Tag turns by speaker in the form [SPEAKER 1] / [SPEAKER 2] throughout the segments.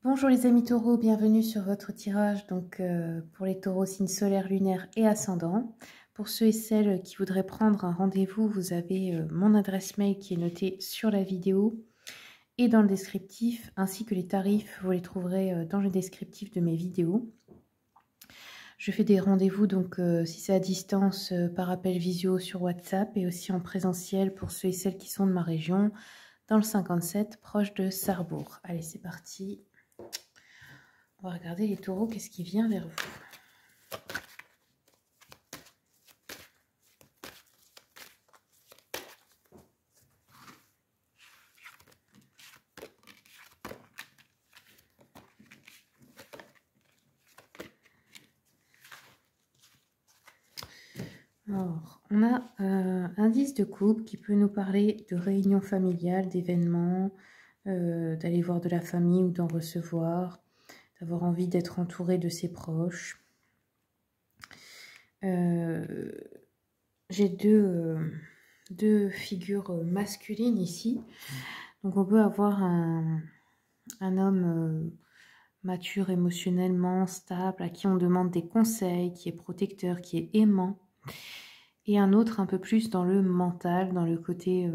[SPEAKER 1] Bonjour les amis taureaux, bienvenue sur votre tirage pour les taureaux signes solaires, lunaires et ascendants. Pour ceux et celles qui voudraient prendre un rendez-vous, vous avez mon adresse mail qui est notée sur la vidéo et dans le descriptif, ainsi que les tarifs, vous les trouverez dans le descriptif de mes vidéos. Je fais des rendez-vous si c'est à distance par appel visio sur WhatsApp et aussi en présentiel pour ceux et celles qui sont de ma région, dans le 57, proche de Sarrebourg. Allez, c'est parti. On va regarder les taureaux, qu'est-ce qui vient vers vous. Alors, on a un 10 de coupe qui peut nous parler de réunions familiales, d'événements, d'aller voir de la famille ou d'en recevoir, d'avoir envie d'être entouré de ses proches. J'ai deux figures masculines ici. Donc on peut avoir un homme mature émotionnellement, stable, à qui on demande des conseils, qui est protecteur, qui est aimant. Et un autre un peu plus dans le mental, dans le côté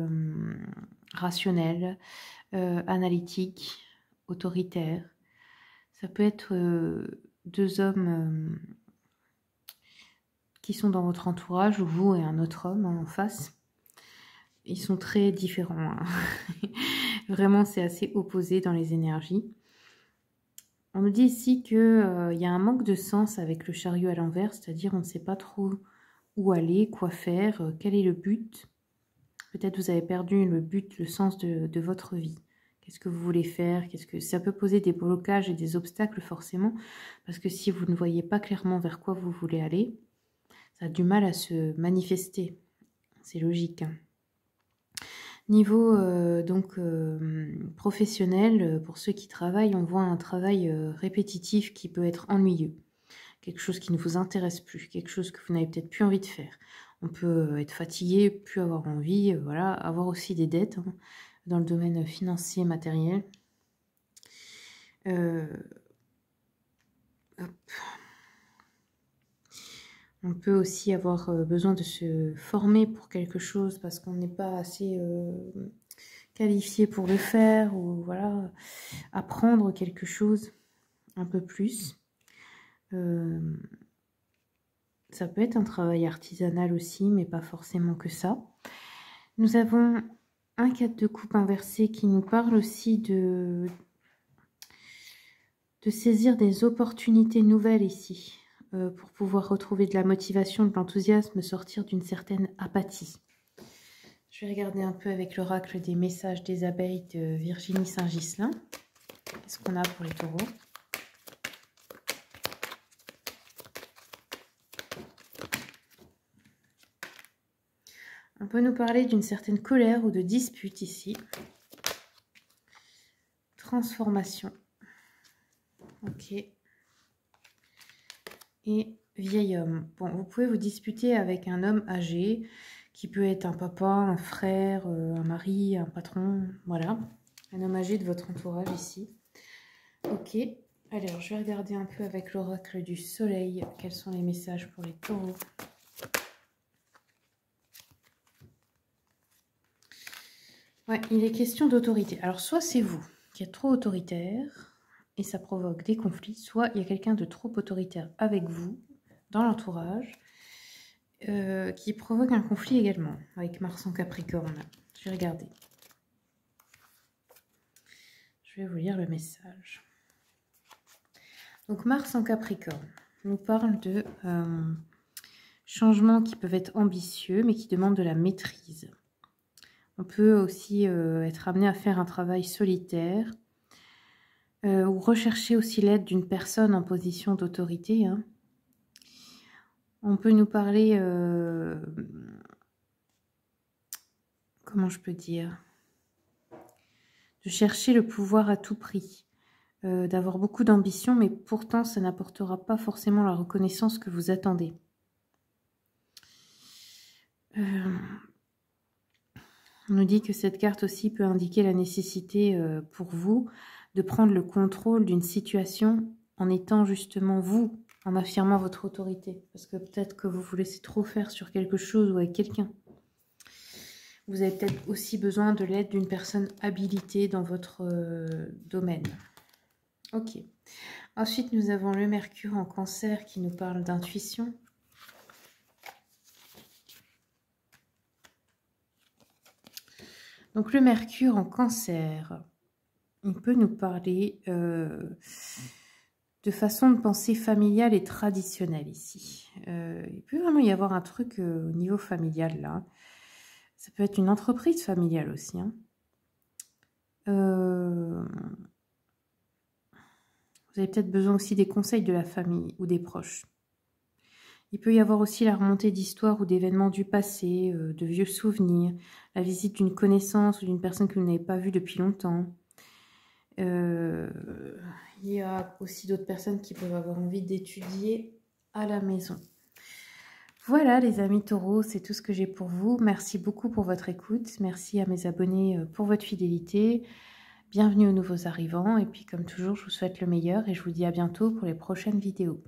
[SPEAKER 1] rationnel, analytique, autoritaire. Ça peut être deux hommes qui sont dans votre entourage, ou vous et un autre homme en face. Ils sont très différents. Hein. Vraiment, c'est assez opposé dans les énergies. On nous dit ici qu'il y a un manque de sens avec le chariot à l'envers, c'est-à-dire on ne sait pas trop où aller, quoi faire, quel est le but. Peut-être vous avez perdu le but, le sens de votre vie. Qu'est-ce que vous voulez faire? Ça peut poser des blocages et des obstacles forcément, parce que si vous ne voyez pas clairement vers quoi vous voulez aller, ça a du mal à se manifester. C'est logique. Hein. Niveau professionnel, pour ceux qui travaillent, on voit un travail répétitif qui peut être ennuyeux. Quelque chose qui ne vous intéresse plus, quelque chose que vous n'avez peut-être plus envie de faire. On peut être fatigué, plus avoir envie, voilà, avoir aussi des dettes hein, dans le domaine financier, matériel. On peut aussi avoir besoin de se former pour quelque chose parce qu'on n'est pas assez qualifié pour le faire ou voilà, apprendre quelque chose un peu plus. Ça peut être un travail artisanal aussi, mais pas forcément que ça. Nous avons un 4 de coupe inversé qui nous parle aussi de saisir des opportunités nouvelles ici, pour pouvoir retrouver de la motivation, de l'enthousiasme, sortir d'une certaine apathie. Je vais regarder un peu avec l'oracle des messages des abeilles de Virginie Saint-Ghislain. Qu'est-ce qu'on a pour les taureaux ? On peut nous parler d'une certaine colère ou de dispute ici. Transformation. Ok. Et vieil homme. Bon, vous pouvez vous disputer avec un homme âgé, qui peut être un papa, un frère, un mari, un patron, voilà. Un homme âgé de votre entourage ici. Ok. Alors, je vais regarder un peu avec l'oracle du soleil, quels sont les messages pour les taureaux. Ouais, il est question d'autorité. Alors, soit c'est vous qui êtes trop autoritaire et ça provoque des conflits, soit il y a quelqu'un de trop autoritaire avec vous, dans l'entourage, qui provoque un conflit également, avec Mars en Capricorne. Je vais regarder. Je vais vous lire le message. Donc, Mars en Capricorne nous parle de changements qui peuvent être ambitieux, mais qui demandent de la maîtrise. On peut aussi être amené à faire un travail solitaire ou rechercher aussi l'aide d'une personne en position d'autorité. Hein. On peut nous parler, comment je peux dire, de chercher le pouvoir à tout prix, d'avoir beaucoup d'ambition, mais pourtant ça n'apportera pas forcément la reconnaissance que vous attendez. On nous dit que cette carte aussi peut indiquer la nécessité pour vous de prendre le contrôle d'une situation en étant justement vous, en affirmant votre autorité. Parce que peut-être que vous vous laissez trop faire sur quelque chose ou avec quelqu'un. Vous avez peut-être aussi besoin de l'aide d'une personne habilitée dans votre domaine. Ok. Ensuite, nous avons le Mercure en Cancer qui nous parle d'intuition. Donc, le Mercure en Cancer, il peut nous parler de façon de penser familiale et traditionnelle ici. Il peut vraiment y avoir un truc au niveau familial là. Ça peut être une entreprise familiale aussi. Hein. Vous avez peut-être besoin aussi des conseils de la famille ou des proches. Il peut y avoir aussi la remontée d'histoires ou d'événements du passé, de vieux souvenirs, la visite d'une connaissance ou d'une personne que vous n'avez pas vue depuis longtemps. Il y a aussi d'autres personnes qui peuvent avoir envie d'étudier à la maison. Voilà les amis taureaux, c'est tout ce que j'ai pour vous. Merci beaucoup pour votre écoute. Merci à mes abonnés pour votre fidélité. Bienvenue aux nouveaux arrivants. Et puis comme toujours, je vous souhaite le meilleur et je vous dis à bientôt pour les prochaines vidéos.